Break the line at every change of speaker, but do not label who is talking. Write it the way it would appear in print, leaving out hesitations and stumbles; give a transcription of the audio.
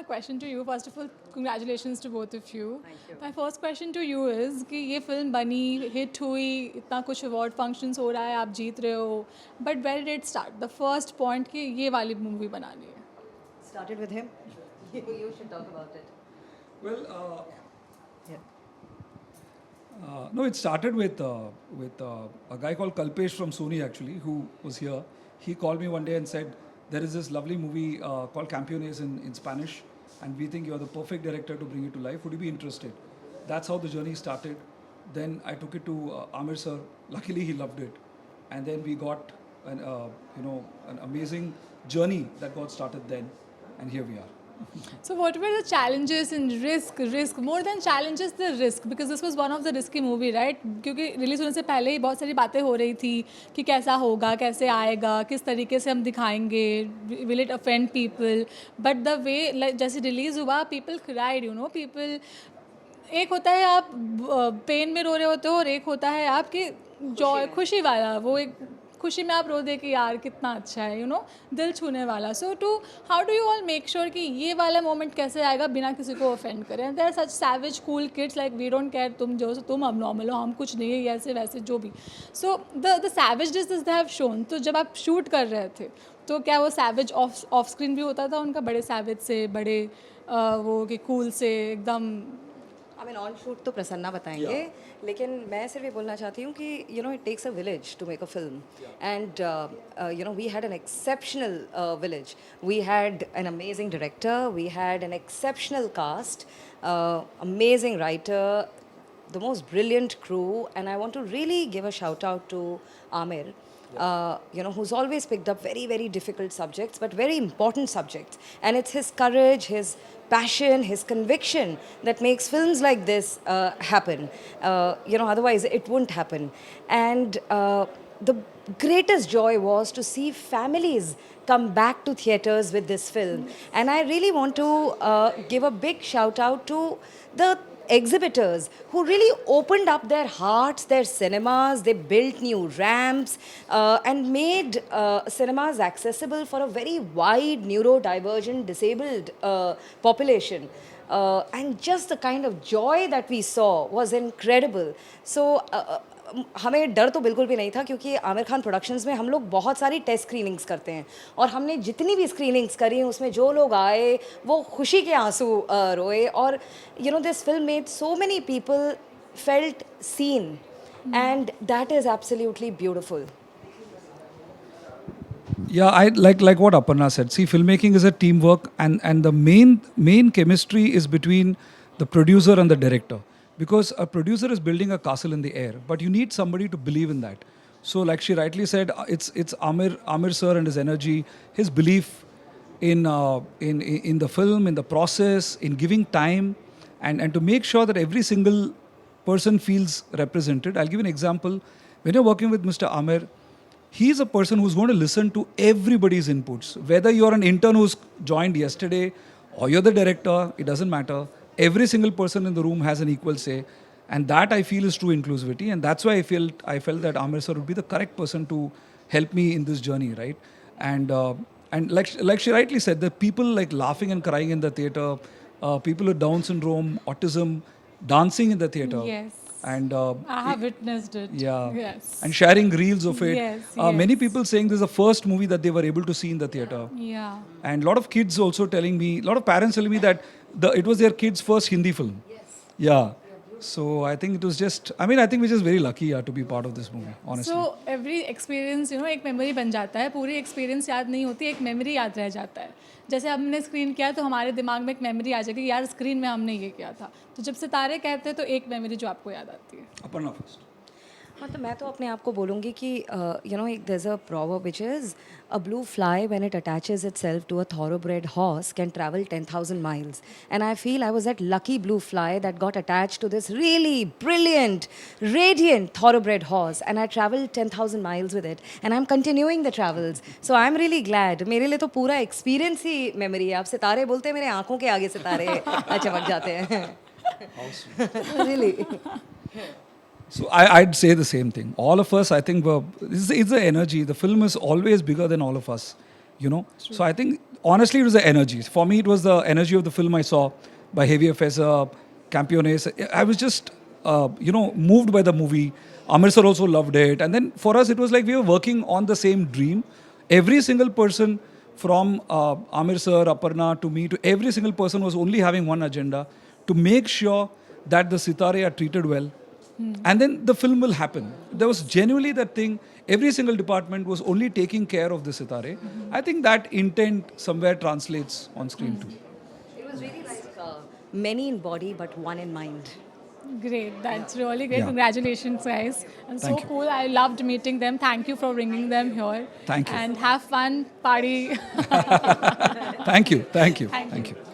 question to you. First of all, congratulations to both of you.
Thank you.
My first question to you is कि ये film बनी, hit हुई, इतना कुछ award functions हो रहा है, आप जीत रहे हो, but where did it start? The first point कि ये वाली मूवी बनानी है.
Started with him. You should talk about it.
Well,
Yeah.
no, it started with a guy called Kalpesh from Sony actually, who was here. He called me one day and said, "There is this lovely movie called Campeones in Spanish, and we think you are the perfect director to bring it to life. Would you be interested?" That's how the journey started. Then I took it to Amir sir. Luckily, he loved it, and then we got an amazing journey that got started then, and here we are.
So what were the challenges and risk more than challenges, the risk, because this was one of the risky movie, right? क्योंकि release होने से पहले ही बहुत सारी बातें हो रही थी कि कैसा होगा, कैसे आएगा, किस तरीके से हम दिखाएंगे, will it offend people, but the way जैसे रिलीज़ हुआ, people cried, people, एक होता है आप पेन में रो रहे होते हो और एक होता है आपकी जॉय, खुशी वाला, वो एक खुशी में आप रो दे कि यार कितना अच्छा है, दिल छूने वाला. So to how do you all make sure कि ये वाला मोमेंट कैसे आएगा बिना किसी को ऑफेंड करें? There are such savage cool kids, like we don't care, तुम अब नॉर्मल हो, हम कुछ नहीं है, ऐसे वैसे जो भी. So the savageness they have shown. तो जब आप शूट कर रहे थे तो क्या वो सैवेज ऑफ स्क्रीन भी होता था उनका, बड़े सैवेज से, बड़े वो कि कूल से एकदम?
I mean, on shoot तो प्रसन्ना बताएंगे, लेकिन मैं सिर्फ ये बोलना चाहती हूँ कि it takes a village to make a film, and we had an exceptional village. We had an amazing director, we had an exceptional cast, amazing writer, the most brilliant crew, and I want to really give a shout out to Amir. Who's always picked up very, very difficult subjects, but very important subjects. And it's his courage, his passion, his conviction that makes films like this happen. Otherwise it wouldn't happen. And the greatest joy was to see families come back to theatres with this film. And I really want to give a big shout out to the exhibitors who really opened up their hearts, their cinemas. They built new ramps and made cinemas accessible for a very wide neurodivergent disabled population. And just the kind of joy that we saw was incredible. So हमें डर तो बिल्कुल भी नहीं था, क्योंकि Aamir Khan productions में हम लोग बहुत सारी टेस्ट स्क्रीनिंग्स करते हैं, और हमने जितनी भी स्क्रीनिंग्स करी उसमें जो लोग आए वो खुशी के आंसू रोए. और this film made so many people felt seen, and that is absolutely beautiful.
Yeah, I like what Aparna said. See, filmmaking is a teamwork, and the main chemistry is between the producer and the director. Because a producer is building a castle in the air, but you need somebody to believe in that. So, like she rightly said, it's Amir sir and his energy, his belief in the film, in the process, in giving time, and to make sure that every single person feels represented. I'll give you an example. When you're working with Mr. Amir, he's a person who's going to listen to everybody's inputs. Whether you're an intern who's joined yesterday or you're the director, it doesn't matter. Every single person in the room has an equal say, and that I feel is true inclusivity, and that's why I felt that Amir sir would be the correct person to help me in this journey, right? And like she rightly said, the people like laughing and crying in the theater, people with Down syndrome, autism, dancing in the theater.
Yes.
And
I have witnessed it.
yeah.
Yes.
And sharing reels of it.
Yes,
Many
yes.
people saying this is the first movie that they were able to see in the theater.
Yeah.
And a lot of kids also telling me, a lot of parents telling me that it was their kids' first Hindi film. Yes. Yeah. So I think it was just, I think we're just very lucky to be part of this movie, honestly.
So every experience, एक memory बन जाता है. पूरी experience याद नहीं होती, एक memory याद रह जाता है. जैसे हमने स्क्रीन किया तो हमारे दिमाग में एक मेमोरी आ जाएगी, यार स्क्रीन में हमने ये किया था. तो जब सितारे कहते हैं तो एक मेमोरी जो आपको याद आती है.
Aparna first.
हाँ, तो मैं तो अपने आप को बोलूँगी कि there's a proverb which is a blue fly when it attaches itself to a thoroughbred horse can travel 10,000 miles. And I feel I was that lucky blue fly that got attached to this really brilliant, radiant thoroughbred horse, and I traveled 10,000 miles with it, and I'm continuing the travels. So I'm really glad. मेरे लिए तो पूरा experience ही memory है. आप सितारे बोलते हैं, मेरे आँखों के आगे सितारे चमक जाते हैं. Really.
So I'd say the same thing. All of us, I think, it's the energy. The film is always bigger than all of us, So I think honestly, it was the energy. For me, it was the energy of the film I saw by Javier Feza, Campeones. I was just, moved by the movie. Amir sir also loved it. And then for us, it was like we were working on the same dream. Every single person from Amir sir, Aparna to me, to every single person was only having one agenda, to make sure that the Sitare are treated well. And then the film will happen. There was genuinely that thing. Every single department was only taking care of the Sitare. I think that intent somewhere translates on screen too.
It was really like many in body but one in mind.
Great, that's really great.
Yeah.
Congratulations, guys. And so
Thank you.
cool. I loved meeting them. Thank you for bringing them here.
Thank you.
And have fun, party.
Thank you. Thank you.
Thank
Thank
you.
you.